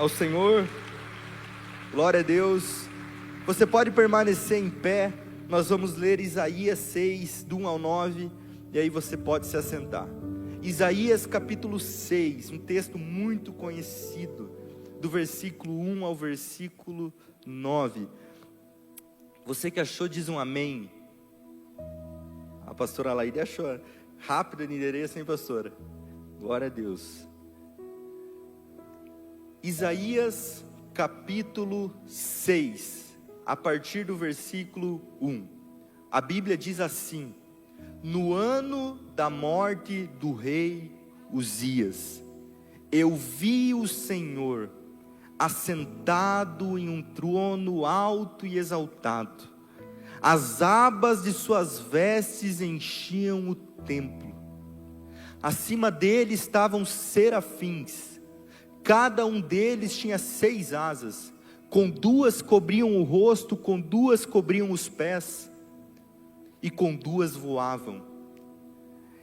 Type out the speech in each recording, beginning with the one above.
Ao Senhor, glória a Deus. Você pode permanecer em pé. Nós vamos ler Isaías 6, do 1 ao 9, e aí você pode se assentar. Isaías capítulo 6, um texto muito conhecido, do versículo 1 ao versículo 9. Você que achou, diz um amém. A pastora Laide achou rápido no endereço, hein, pastora? Glória a Deus. Isaías capítulo 6, a partir do versículo 1. A Bíblia diz assim: no ano da morte do rei Uzias, eu vi o Senhor assentado em um trono alto e exaltado. As abas de suas vestes enchiam o templo. Acima dele estavam serafins. Cada um deles tinha 6 asas, com 2 cobriam o rosto, com 2 cobriam os pés, e com 2 voavam,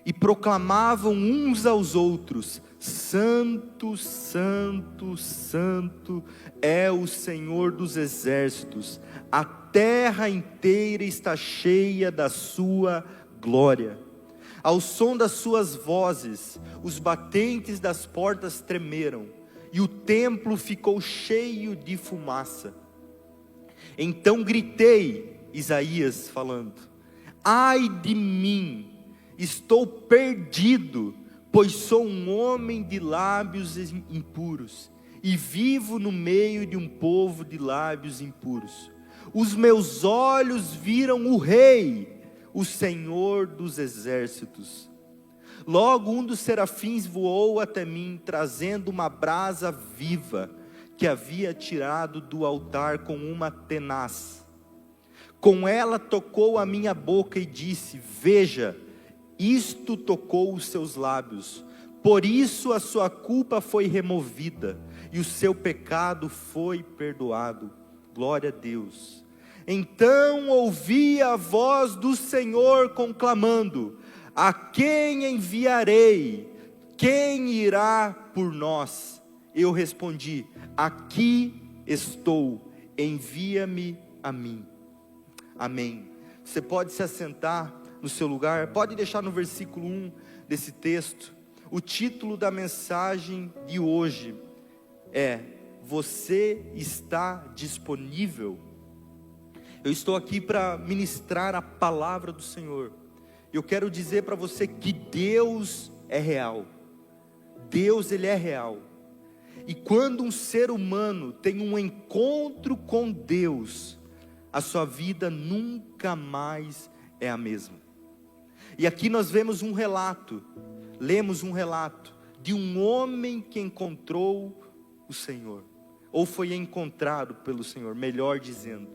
e proclamavam uns aos outros: Santo, Santo, Santo é o Senhor dos exércitos, a terra inteira está cheia da sua glória. Ao som das suas vozes, os batentes das portas tremeram, e o templo ficou cheio de fumaça. Então gritei, Isaías falando: ai de mim, estou perdido, pois sou um homem de lábios impuros, e vivo no meio de um povo de lábios impuros. Os meus olhos viram o Rei, o Senhor dos exércitos. Logo um dos serafins voou até mim, trazendo uma brasa viva, que havia tirado do altar com uma tenaz. Com ela tocou a minha boca e disse: veja, isto tocou os seus lábios, por isso a sua culpa foi removida, e o seu pecado foi perdoado. Glória a Deus. Então ouvi a voz do Senhor conclamando: a quem enviarei? Quem irá por nós? Eu respondi: aqui estou, envia-me a mim. Amém. Você pode se assentar no seu lugar, pode deixar no versículo 1 desse texto. O título da mensagem de hoje é: você está disponível? Eu estou aqui para ministrar a palavra do Senhor. Eu quero dizer para você que Deus é real. Deus, Ele é real. E quando um ser humano tem um encontro com Deus, a sua vida nunca mais é a mesma. E aqui nós vemos um relato, lemos um relato de um homem que encontrou o Senhor, ou foi encontrado pelo Senhor, melhor dizendo.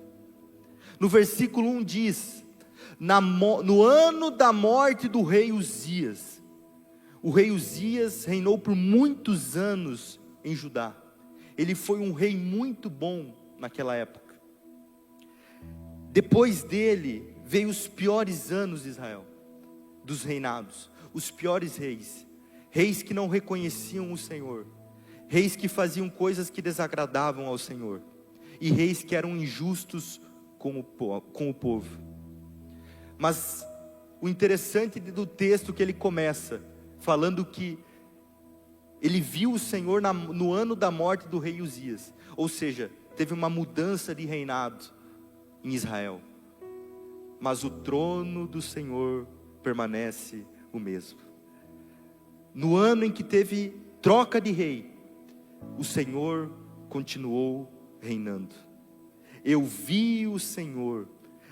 No versículo 1 diz: no ano da morte do rei Uzias. O rei Uzias reinou por muitos anos em Judá. Ele foi um rei muito bom naquela época. Depois dele veio os piores anos de Israel, dos reinados, os piores reis, reis que não reconheciam o Senhor, reis que faziam coisas que desagradavam ao Senhor, e reis que eram injustos com o povo. Mas o interessante do texto é que ele começa falando que ele viu o Senhor no ano da morte do rei Uzias, ou seja, teve uma mudança de reinado em Israel, mas o trono do Senhor permanece o mesmo. No ano em que teve troca de rei, o Senhor continuou reinando. Eu vi o Senhor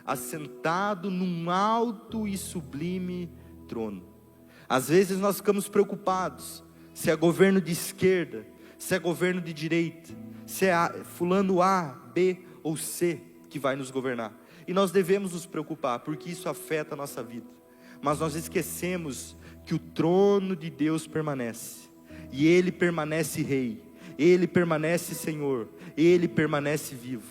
assentado num alto e sublime trono. Às vezes nós ficamos preocupados se é governo de esquerda, se é governo de direita, se é fulano A, B ou C que vai nos governar. E nós devemos nos preocupar, porque isso afeta a nossa vida. Mas nós esquecemos que o trono de Deus permanece, e Ele permanece Rei, Ele permanece Senhor, Ele permanece vivo.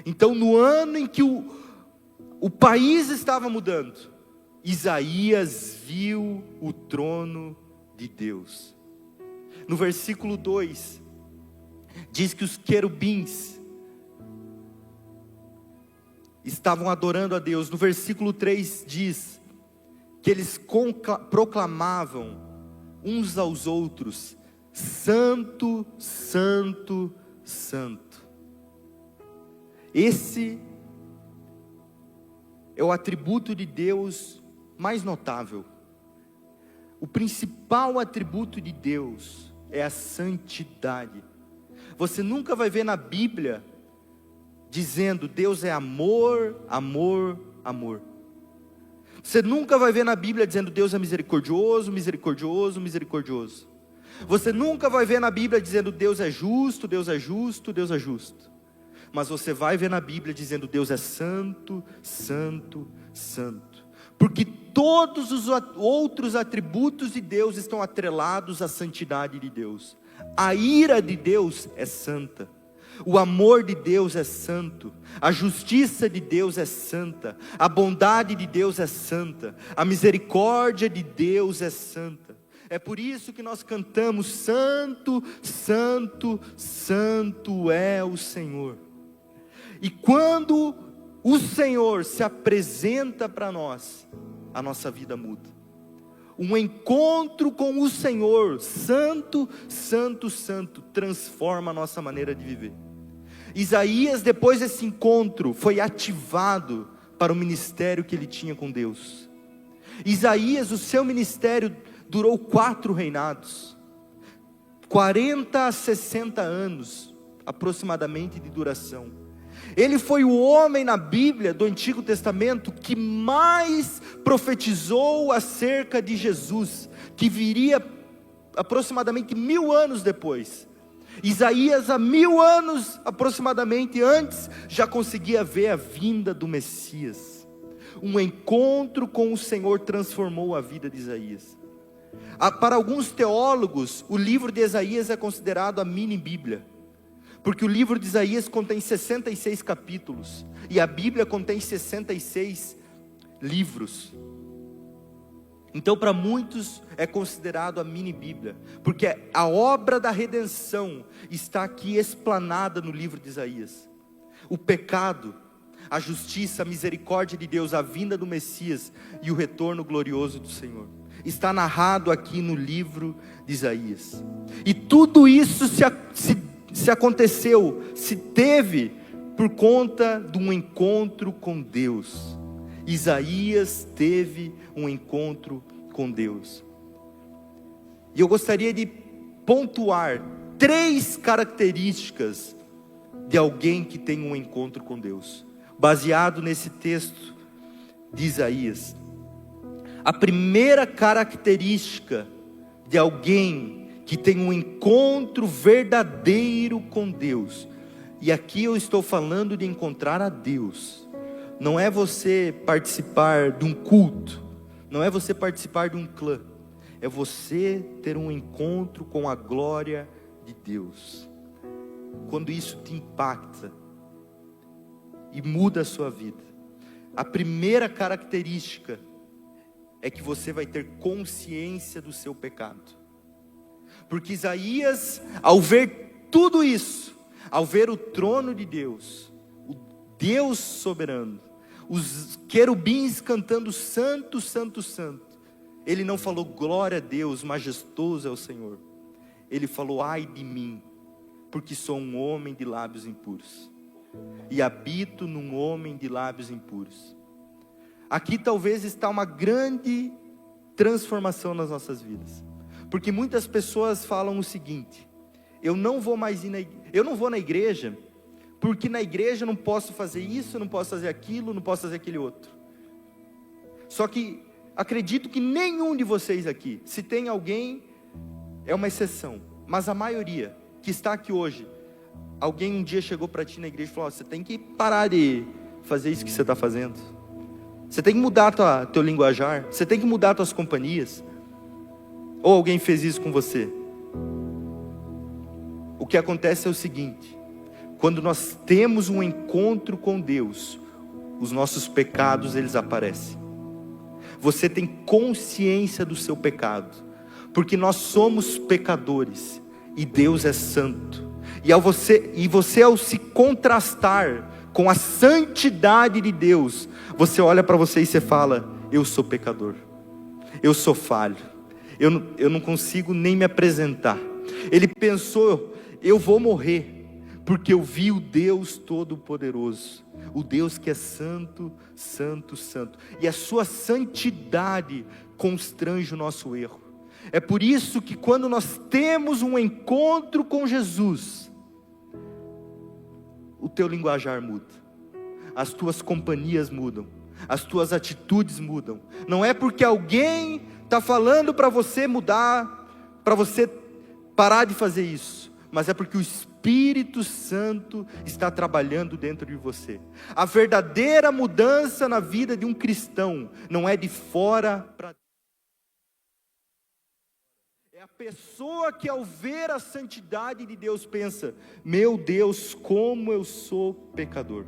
Então no ano em que o país estava mudando, Isaías viu o trono de Deus. No versículo 2, Diz que os querubins estavam adorando a Deus. No versículo 3 diz que eles proclamavam uns aos outros: Santo, Santo, Santo. Esse é o atributo de Deus mais notável. O principal atributo de Deus é a santidade. Você nunca vai ver na Bíblia dizendo Deus é amor, amor, amor. Você nunca vai ver na Bíblia dizendo Deus é misericordioso, misericordioso, misericordioso. Você nunca vai ver na Bíblia dizendo Deus é justo, Deus é justo, Deus é justo. Mas você vai ver na Bíblia dizendo Deus é santo, santo, santo. Porque todos os outros atributos de Deus estão atrelados à santidade de Deus. A ira de Deus é santa. O amor de Deus é santo. A justiça de Deus é santa. A bondade de Deus é santa. A misericórdia de Deus é santa. É por isso que nós cantamos: Santo, Santo, Santo é o Senhor. E quando o Senhor se apresenta para nós, a nossa vida muda. Um encontro com o Senhor, Santo, Santo, Santo, transforma a nossa maneira de viver. Isaías, depois desse encontro, foi ativado para o ministério que ele tinha com Deus. Isaías, o seu ministério durou 4 reinados, 40 a 60 anos, aproximadamente, de duração. Ele foi o homem na Bíblia do Antigo Testamento que mais profetizou acerca de Jesus, que viria aproximadamente 1000 anos depois. Isaías, há 1000 anos aproximadamente antes, já conseguia ver a vinda do Messias. Um encontro com o Senhor transformou a vida de Isaías. Para alguns teólogos, o livro de Isaías é considerado a mini Bíblia, porque o livro de Isaías contém 66 capítulos, e a Bíblia contém 66 livros. Então, para muitos é considerado a mini Bíblia, porque a obra da redenção está aqui explanada no livro de Isaías. O pecado, a justiça, a misericórdia de Deus, a vinda do Messias e o retorno glorioso do Senhor está narrado aqui no livro de Isaías. E tudo isso se aconteceu, se teve por conta de um encontro com Deus. Isaías teve um encontro com Deus. E eu gostaria de pontuar 3 características de alguém que tem um encontro com Deus, baseado nesse texto de Isaías. A primeira característica de alguém que tem um encontro verdadeiro com Deus, e aqui eu estou falando de encontrar a Deus, não é você participar de um culto, não é você participar de um clã, é você ter um encontro com a glória de Deus. Quando isso te impacta e muda a sua vida, a primeira característica é que você vai ter consciência do seu pecado. Porque Isaías, ao ver tudo isso, ao ver o trono de Deus, o Deus soberano, os querubins cantando santo, santo, santo, ele não falou glória a Deus, majestoso é o Senhor. Ele falou: ai de mim, porque sou um homem de lábios impuros, e habito num homem de lábios impuros. Aqui talvez está uma grande transformação nas nossas vidas, porque muitas pessoas falam o seguinte: eu não vou mais ir eu não vou na igreja, porque na igreja eu não posso fazer isso, não posso fazer aquilo, não posso fazer aquele outro. Só que acredito que nenhum de vocês aqui, se tem alguém, é uma exceção, mas a maioria que está aqui hoje, alguém um dia chegou para ti na igreja e falou: você tem que parar de fazer isso que você está fazendo, você tem que mudar teu linguajar, você tem que mudar tuas companhias. Ou alguém fez isso com você? O que acontece é o seguinte: quando nós temos um encontro com Deus, os nossos pecados, eles aparecem. Você tem consciência do seu pecado, porque nós somos pecadores, e Deus é santo, E você ao se contrastar com a santidade de Deus, você olha para você e você fala: eu sou pecador, eu sou falho, eu não consigo nem me apresentar. Ele pensou: eu vou morrer, porque eu vi o Deus Todo-Poderoso, o Deus que é santo, santo, santo, e a sua santidade constrange o nosso erro. É por isso que quando nós temos um encontro com Jesus, o teu linguajar muda, as tuas companhias mudam, as tuas atitudes mudam. Não é porque alguém está falando para você mudar, para você parar de fazer isso, mas é porque o Espírito Santo está trabalhando dentro de você. A verdadeira mudança na vida de um cristão não é de fora para dentro. É a pessoa que ao ver a santidade de Deus pensa: meu Deus, como eu sou pecador.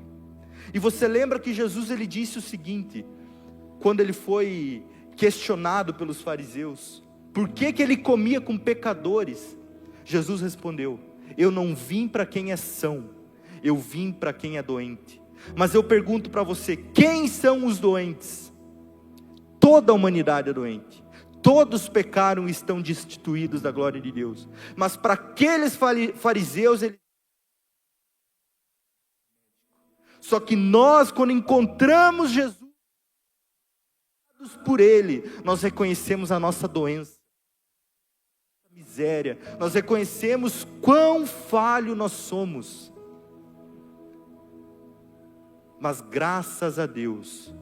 E você lembra que Jesus ele disse o seguinte, quando ele foi questionado pelos fariseus, por que ele comia com pecadores? Jesus respondeu: eu não vim para quem é são, eu vim para quem é doente. Mas eu pergunto para você: quem são os doentes? Toda a humanidade é doente. Todos pecaram e estão destituídos da glória de Deus. Mas para aqueles fariseus, só que nós, quando encontramos Jesus, por Ele, nós reconhecemos a nossa doença, a miséria, nós reconhecemos quão falho nós somos. Mas graças a Deus,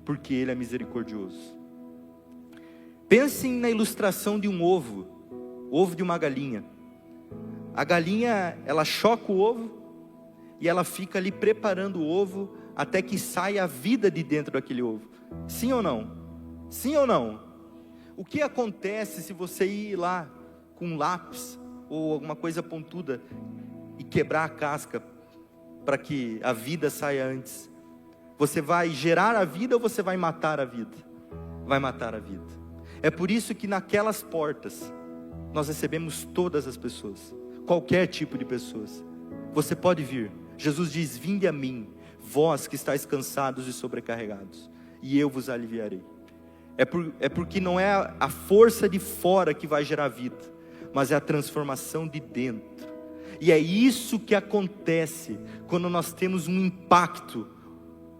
porque Ele é misericordioso. Pensem na ilustração de um ovo de uma galinha. A galinha, ela choca o ovo, e ela fica ali preparando o ovo, até que saia a vida de dentro daquele ovo. Sim ou não? Sim ou não? O que acontece se você ir lá com um lápis, ou alguma coisa pontuda, e quebrar a casca, para que a vida saia antes? Você vai gerar a vida ou você vai matar a vida? Vai matar a vida. É por isso que naquelas portas, nós recebemos todas as pessoas, qualquer tipo de pessoas. Você pode vir. Jesus diz: vinde a mim, vós que estáis cansados e sobrecarregados, e eu vos aliviarei. É porque não é a força de fora que vai gerar vida, mas é a transformação de dentro. E é isso que acontece quando nós temos um impacto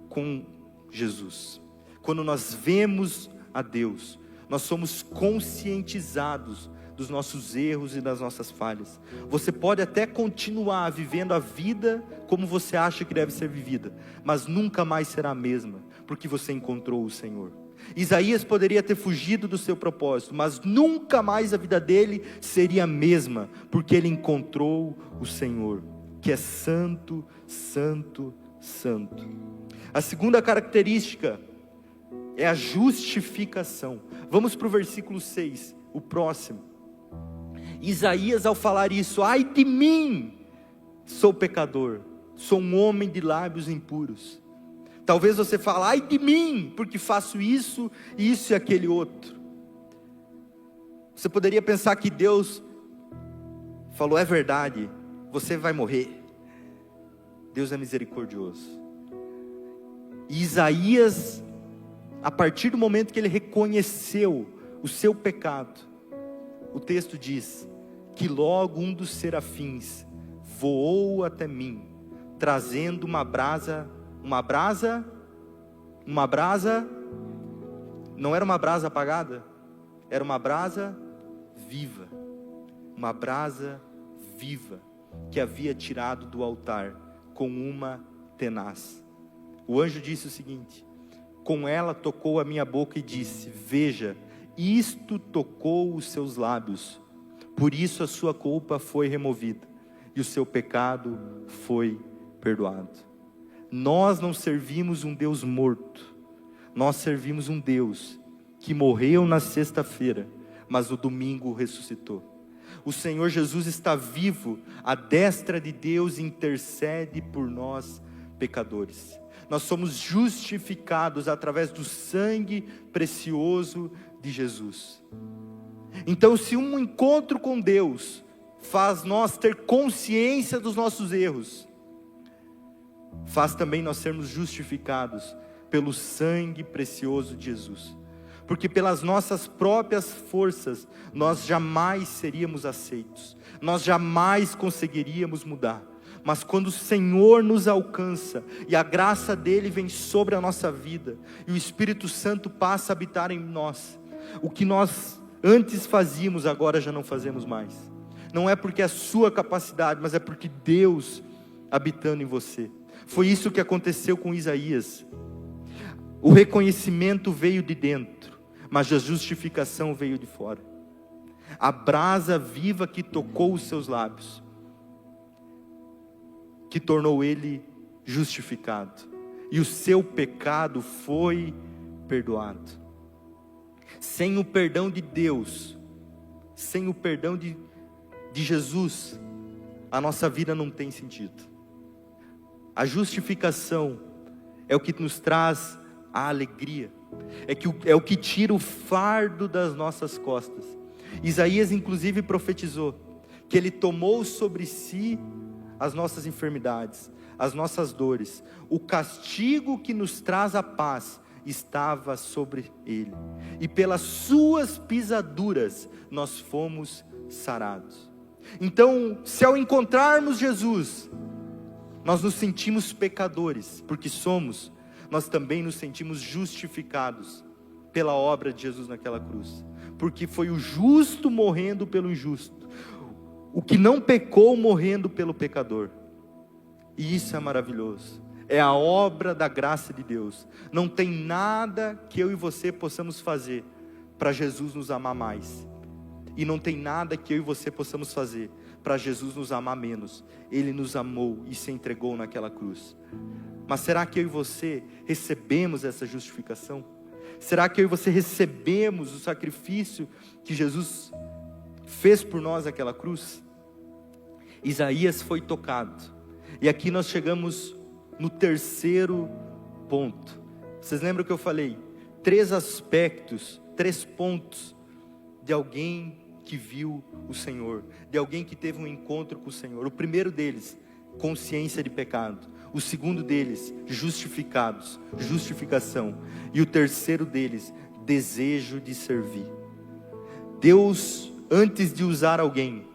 com Jesus. Quando nós vemos a Deus, nós somos conscientizados dos nossos erros e das nossas falhas. Você pode até continuar vivendo a vida como você acha que deve ser vivida, mas nunca mais será a mesma, porque você encontrou o Senhor. Isaías poderia ter fugido do seu propósito, mas nunca mais a vida dele seria a mesma, porque ele encontrou o Senhor, que é santo, santo, santo. A segunda característica é a justificação. Vamos para o versículo 6, o próximo. Isaías, ao falar isso: ai de mim, sou pecador, sou um homem de lábios impuros. Talvez você fale: ai de mim, porque faço isso e aquele outro. Você poderia pensar que Deus falou: é verdade, você vai morrer. Deus é misericordioso. E Isaías, a partir do momento que ele reconheceu o seu pecado, o texto diz que logo um dos serafins voou até mim, trazendo uma brasa, não era uma brasa apagada, era uma brasa viva, que havia tirado do altar com uma tenaz. O anjo disse o seguinte: com ela tocou a minha boca e disse: veja, isto tocou os seus lábios, por isso a sua culpa foi removida, e o seu pecado foi perdoado. Nós não servimos um Deus morto, nós servimos um Deus que morreu na sexta-feira, mas no domingo ressuscitou. O Senhor Jesus está vivo, à destra de Deus, e intercede por nós pecadores. Nós somos justificados através do sangue precioso de Jesus. Então, se um encontro com Deus faz nós ter consciência dos nossos erros, faz também nós sermos justificados pelo sangue precioso de Jesus. Porque pelas nossas próprias forças, nós jamais seríamos aceitos, nós jamais conseguiríamos mudar. Mas quando o Senhor nos alcança, e a graça dele vem sobre a nossa vida, e o Espírito Santo passa a habitar em nós, o que nós antes fazíamos, agora já não fazemos mais. Não é porque é a sua capacidade, mas é porque Deus habitando em você. Foi isso que aconteceu com Isaías. O reconhecimento veio de dentro, mas a justificação veio de fora. A brasa viva que tocou os seus lábios, que tornou ele justificado, e o seu pecado foi perdoado. Sem o perdão de Deus, sem o perdão de Jesus, a nossa vida não tem sentido. A justificação é o que nos traz a alegria, é o que tira o fardo das nossas costas. Isaías inclusive profetizou que ele tomou sobre si as nossas enfermidades, as nossas dores. O castigo que nos traz a paz estava sobre ele, e pelas suas pisaduras nós fomos sarados. Então, se ao encontrarmos Jesus, nós nos sentimos pecadores, porque somos, nós também nos sentimos justificados pela obra de Jesus naquela cruz, porque foi o justo morrendo pelo injusto, o que não pecou morrendo pelo pecador. E isso é maravilhoso, é a obra da graça de Deus. Não tem nada que eu e você possamos fazer para Jesus nos amar mais, e não tem nada que eu e você possamos fazer para Jesus nos amar menos. Ele nos amou e se entregou naquela cruz. Mas será que eu e você recebemos essa justificação? Será que eu e você recebemos o sacrifício que Jesus fez por nós naquela cruz? Isaías foi tocado, e aqui nós chegamos no terceiro ponto. Vocês lembram que eu falei? 3 aspectos, 3 pontos de alguém que viu o Senhor, de alguém que teve um encontro com o Senhor. O primeiro deles, consciência de pecado. O segundo deles, justificados, justificação. E o terceiro deles, desejo de servir. Deus, antes de usar alguém,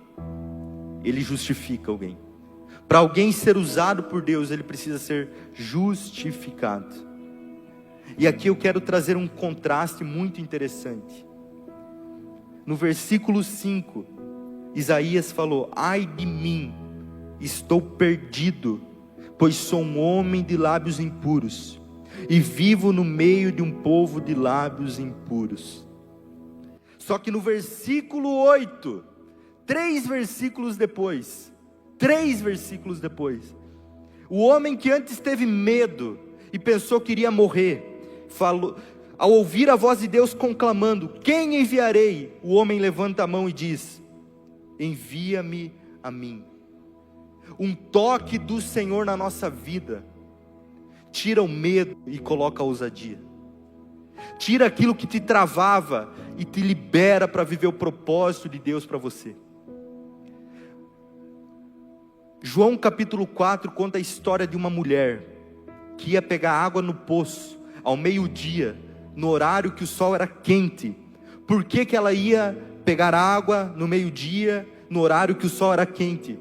Ele justifica alguém. Para alguém ser usado por Deus, ele precisa ser justificado. E aqui eu quero trazer um contraste muito interessante. No versículo 5, Isaías falou: ai de mim, estou perdido, pois sou um homem de lábios impuros, e vivo no meio de um povo de lábios impuros. Só que no versículo 8, 3 versículos depois, o homem que antes teve medo e pensou que iria morrer, falou, ao ouvir a voz de Deus conclamando: quem enviarei? O homem levanta a mão e diz: envia-me a mim. Um toque do Senhor na nossa vida tira o medo e coloca a ousadia. Tira aquilo que te travava e te libera para viver o propósito de Deus para você. João capítulo 4 conta a história de uma mulher que ia pegar água no poço ao meio-dia, no horário que o sol era quente. Por que que ela ia pegar água no meio-dia, no horário que o sol era quente?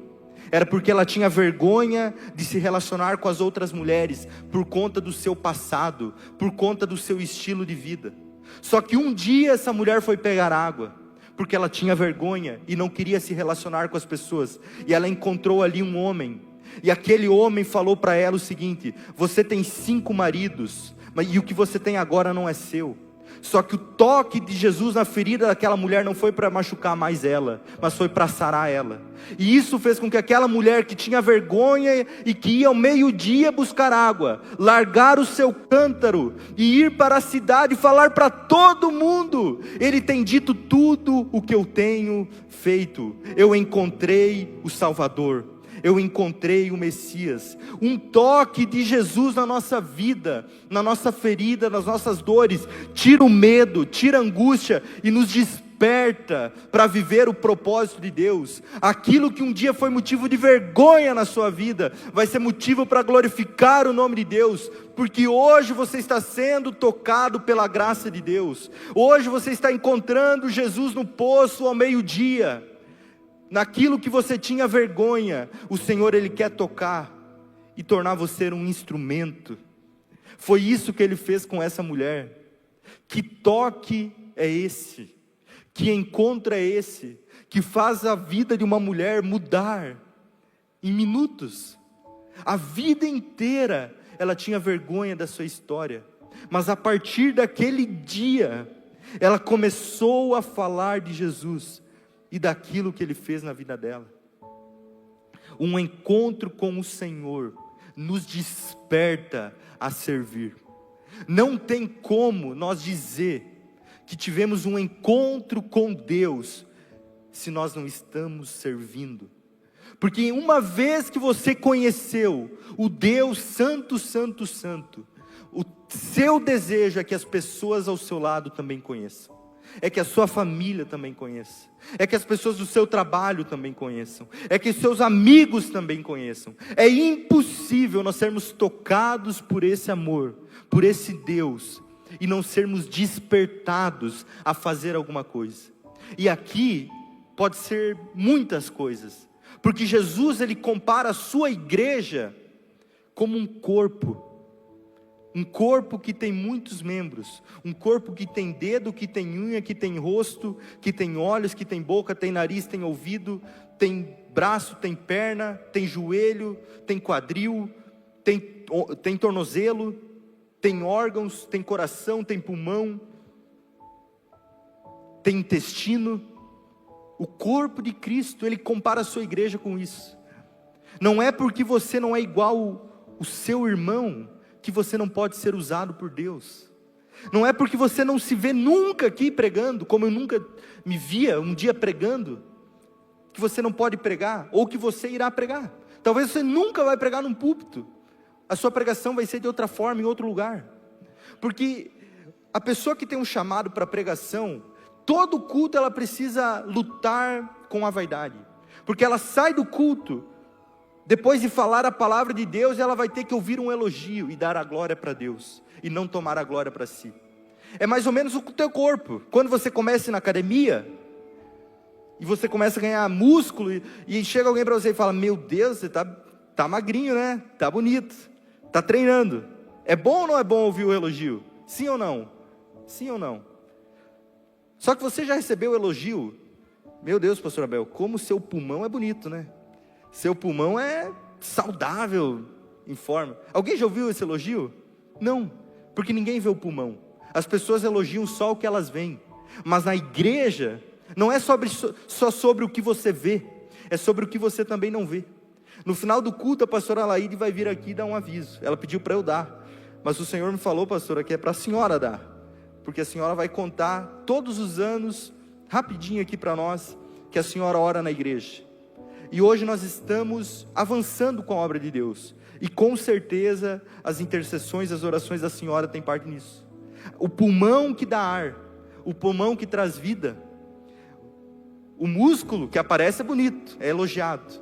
Era porque ela tinha vergonha de se relacionar com as outras mulheres, por conta do seu passado, por conta do seu estilo de vida. Só que um dia essa mulher foi pegar água, porque ela tinha vergonha e não queria se relacionar com as pessoas, e ela encontrou ali um homem, e aquele homem falou para ela o seguinte: você tem 5 maridos, e o que você tem agora não é seu. Só que o toque de Jesus na ferida daquela mulher não foi para machucar mais ela, mas foi para sarar ela. E isso fez com que aquela mulher que tinha vergonha e que ia ao meio-dia buscar água, largar o seu cântaro e ir para a cidade e falar para todo mundo: Ele tem dito tudo o que eu tenho feito. Eu encontrei o Salvador. Eu encontrei o Messias. Um toque de Jesus na nossa vida, na nossa ferida, nas nossas dores, tira o medo, tira a angústia e nos desperta desperta para viver o propósito de Deus. Aquilo que um dia foi motivo de vergonha na sua vida, vai ser motivo para glorificar o nome de Deus, porque hoje você está sendo tocado pela graça de Deus. Hoje você está encontrando Jesus no poço ao meio-dia. Naquilo que você tinha vergonha, o Senhor, Ele quer tocar e tornar você um instrumento. Foi isso que Ele fez com essa mulher. Que toque é esse? Que encontro é esse? Que faz a vida de uma mulher mudar em minutos. A vida inteira ela tinha vergonha da sua história, mas a partir daquele dia, ela começou a falar de Jesus e daquilo que Ele fez na vida dela. Um encontro com o Senhor nos desperta a servir. Não tem como nós dizer que tivemos um encontro com Deus se nós não estamos servindo. Porque uma vez que você conheceu o Deus Santo, Santo, Santo, o seu desejo é que as pessoas ao seu lado também conheçam. É que a sua família também conheça. É que as pessoas do seu trabalho também conheçam. É que seus amigos também conheçam. É impossível nós sermos tocados por esse amor, por esse Deus, e não sermos despertados a fazer alguma coisa. E aqui pode ser muitas coisas, porque Jesus, Ele compara a sua igreja como um corpo que tem muitos membros, um corpo que tem dedo, que tem unha, que tem rosto, que tem olhos, que tem boca, tem nariz, tem ouvido, tem braço, tem perna, tem joelho, tem quadril, tem tornozelo, tem órgãos, tem coração, tem pulmão, tem intestino. O corpo de Cristo, Ele compara a sua igreja com isso. Não é porque você não é igual o seu irmão que você não pode ser usado por Deus. Não é porque você não se vê nunca aqui pregando, como eu nunca me via um dia pregando, que você não pode pregar, ou que você irá pregar. Talvez você nunca vai pregar num púlpito. A sua pregação vai ser de outra forma, em outro lugar. Porque a pessoa que tem um chamado para pregação, todo culto ela precisa lutar com a vaidade. Porque ela sai do culto, depois de falar a palavra de Deus, ela vai ter que ouvir um elogio e dar a glória para Deus, e não tomar a glória para si. É mais ou menos o teu corpo. Quando você começa na academia, e você começa a ganhar músculo, e chega alguém para você e fala: meu Deus, você tá magrinho, né? Tá bonito, tá treinando. É bom ou não é bom ouvir o elogio? Sim ou não? Sim ou não? Só que você já recebeu o elogio: meu Deus, pastor Abel, como seu pulmão é bonito, né? Seu pulmão é saudável, em forma. Alguém já ouviu esse elogio? Não, porque ninguém vê o pulmão. As pessoas elogiam só o que elas veem. Mas na igreja, não é só sobre o que você vê, é sobre o que você também não vê. No final do culto, a pastora Laíde vai vir aqui dar um aviso. Ela pediu para eu dar, mas o Senhor me falou, pastora, que é para a senhora dar, porque a senhora vai contar todos os anos, rapidinho aqui para nós, que a senhora ora na igreja. E hoje nós estamos avançando com a obra de Deus, e com certeza as intercessões, as orações da senhora têm parte nisso. O pulmão que dá ar, o pulmão que traz vida, o músculo que aparece é bonito, é elogiado,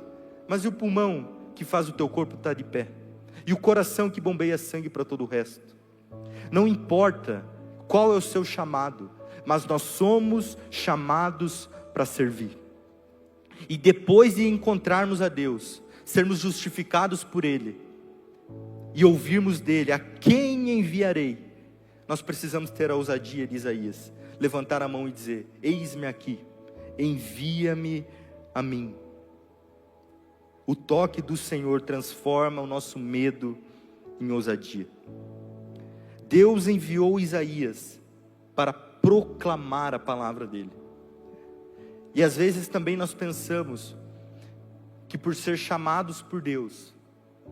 mas e o pulmão que faz o teu corpo estar de pé? E o coração que bombeia sangue para todo o resto? Não importa qual é o seu chamado, mas nós somos chamados para servir. E depois de encontrarmos a Deus, sermos justificados por Ele, e ouvirmos dele: a quem enviarei? Nós precisamos ter a ousadia de Isaías, levantar a mão e dizer: eis-me aqui, envia-me a mim. O toque do Senhor transforma o nosso medo em ousadia. Deus enviou Isaías para proclamar a palavra dele. E às vezes também nós pensamos que por ser chamados por Deus,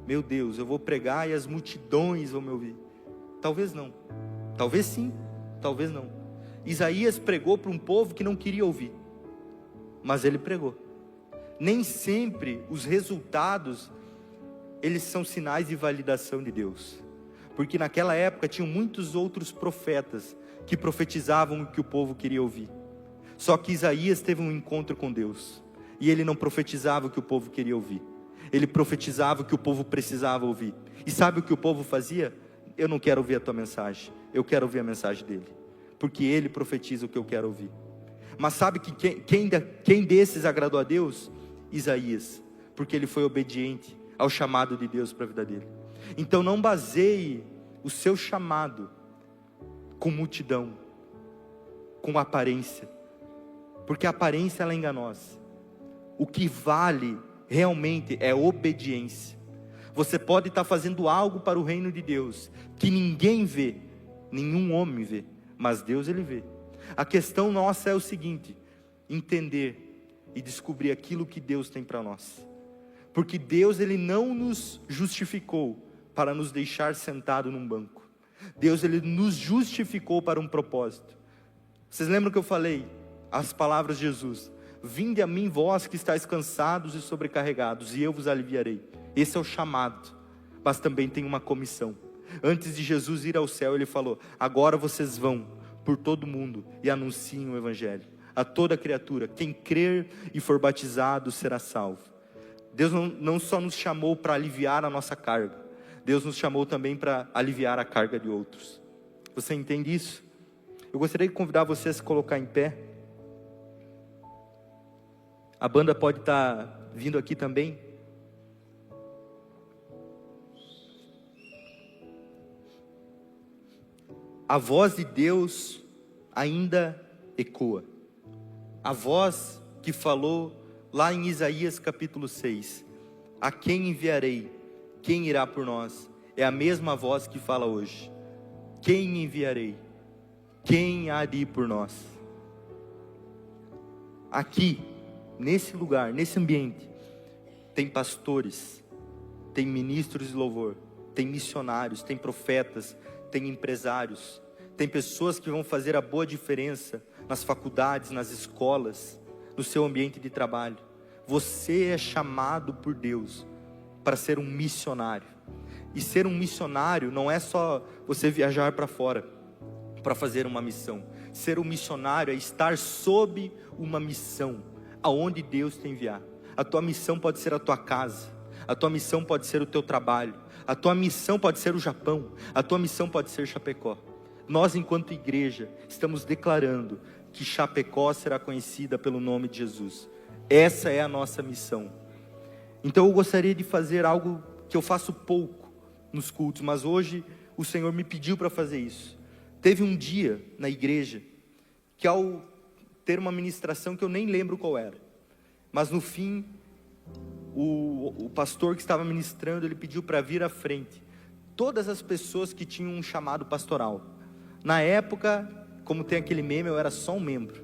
meu Deus, eu vou pregar e as multidões vão me ouvir. Talvez não, talvez sim, talvez não. Isaías pregou para um povo que não queria ouvir, mas ele pregou. Nem sempre os resultados, eles são sinais de validação de Deus, porque naquela época tinham muitos outros profetas que profetizavam o que o povo queria ouvir. Só que Isaías teve um encontro com Deus, e ele não profetizava o que o povo queria ouvir, ele profetizava o que o povo precisava ouvir. E sabe o que o povo fazia? Eu não quero ouvir a tua mensagem, eu quero ouvir a mensagem dele, porque ele profetiza o que eu quero ouvir. Mas sabe que quem desses agradou a Deus? Isaías, porque ele foi obediente ao chamado de Deus para a vida dele. Então não baseie o seu chamado com multidão, com aparência, porque a aparência ela é enganosa. O que vale realmente é obediência. Você pode estar fazendo algo para o reino de Deus que ninguém vê, nenhum homem vê, mas Deus ele vê. A questão nossa é o seguinte: entender e descobrir aquilo que Deus tem para nós, porque Deus ele não nos justificou para nos deixar sentado num banco. Deus ele nos justificou para um propósito. Vocês lembram que eu falei as palavras de Jesus: vinde a mim vós que estáis cansados e sobrecarregados, e eu vos aliviarei. Esse é o chamado, mas também tem uma comissão. Antes de Jesus ir ao céu, ele falou: agora vocês vão por todo mundo e anunciem o evangelho a toda criatura. Quem crer e for batizado será salvo. Deus não só nos chamou para aliviar a nossa carga, Deus nos chamou também para aliviar a carga de outros. Você entende isso? Eu gostaria de convidar você a se colocar em pé. A banda pode estar vindo aqui também. A voz de Deus ainda ecoa. A voz que falou lá em Isaías capítulo 6. A quem enviarei? Quem irá por nós? É a mesma voz que fala hoje. Quem enviarei? Quem há de ir por nós? Aqui, nesse lugar, nesse ambiente, tem pastores, tem ministros de louvor, tem missionários, tem profetas, tem empresários, tem pessoas que vão fazer a boa diferença nas faculdades, nas escolas, no seu ambiente de trabalho. Você é chamado por Deus para ser um missionário. E ser um missionário não é só você viajar para fora para fazer uma missão. Ser um missionário é estar sob uma missão, aonde Deus te enviar. A tua missão pode ser a tua casa, a tua missão pode ser o teu trabalho, a tua missão pode ser o Japão, a tua missão pode ser Chapecó. Nós, enquanto igreja, estamos declarando que Chapecó será conhecida pelo nome de Jesus. Essa é a nossa missão. Então eu gostaria de fazer algo que eu faço pouco nos cultos, mas hoje o Senhor me pediu para fazer isso. Teve um dia na igreja que, ao ter uma ministração que eu nem lembro qual era, mas no fim o pastor que estava ministrando, ele pediu para vir à frente todas as pessoas que tinham um chamado pastoral. Na época, como tem aquele meme, eu era só um membro,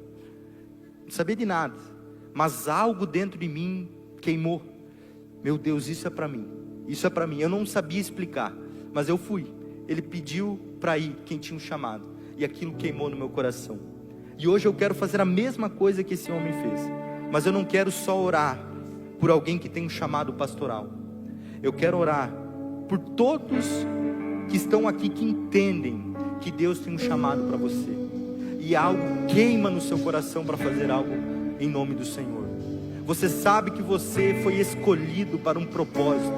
não sabia de nada, mas algo dentro de mim queimou. Meu Deus, isso é para mim, isso é para mim. Eu não sabia explicar, mas eu fui. Ele pediu para ir quem tinha um chamado, e aquilo queimou no meu coração. E hoje eu quero fazer a mesma coisa que esse homem fez, mas eu não quero só orar por alguém que tem um chamado pastoral. Eu quero orar por todos que estão aqui, que entendem que Deus tem um chamado para você, e algo queima no seu coração para fazer algo em nome do Senhor. Você sabe que você foi escolhido para um propósito,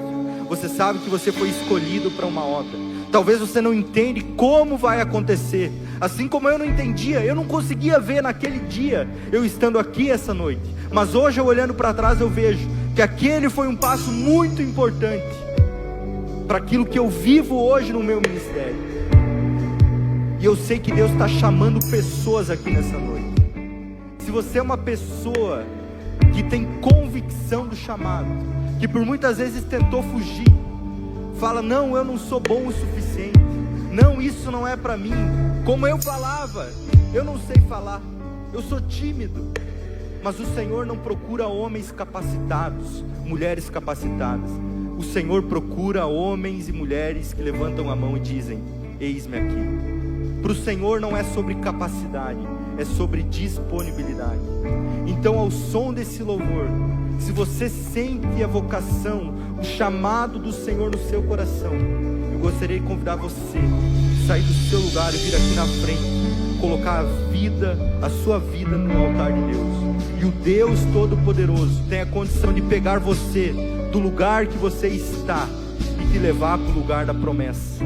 você sabe que você foi escolhido para uma obra. Talvez você não entende como vai acontecer, assim como eu não entendia, eu não conseguia ver naquele dia, eu estando aqui essa noite, mas hoje eu olhando para trás eu vejo que aquele foi um passo muito importante para aquilo que eu vivo hoje no meu ministério. E eu sei que Deus está chamando pessoas aqui nessa noite. Se você é uma pessoa que tem convicção do chamado, que por muitas vezes tentou fugir, fala: não, eu não sou bom o suficiente, não, isso não é para mim, como eu falava, eu não sei falar, eu sou tímido. Mas o Senhor não procura homens capacitados, mulheres capacitadas. O Senhor procura homens e mulheres que levantam a mão e dizem: eis-me aqui. Para o Senhor não é sobre capacidade, é sobre disponibilidade. Então, ao som desse louvor, se você sente a vocação, o chamado do Senhor no seu coração, eu gostaria de convidar você a sair do seu lugar e vir aqui na frente, colocar a sua vida no altar de Deus. E o Deus Todo-Poderoso tem a condição de pegar você do lugar que você está e te levar para o lugar da promessa.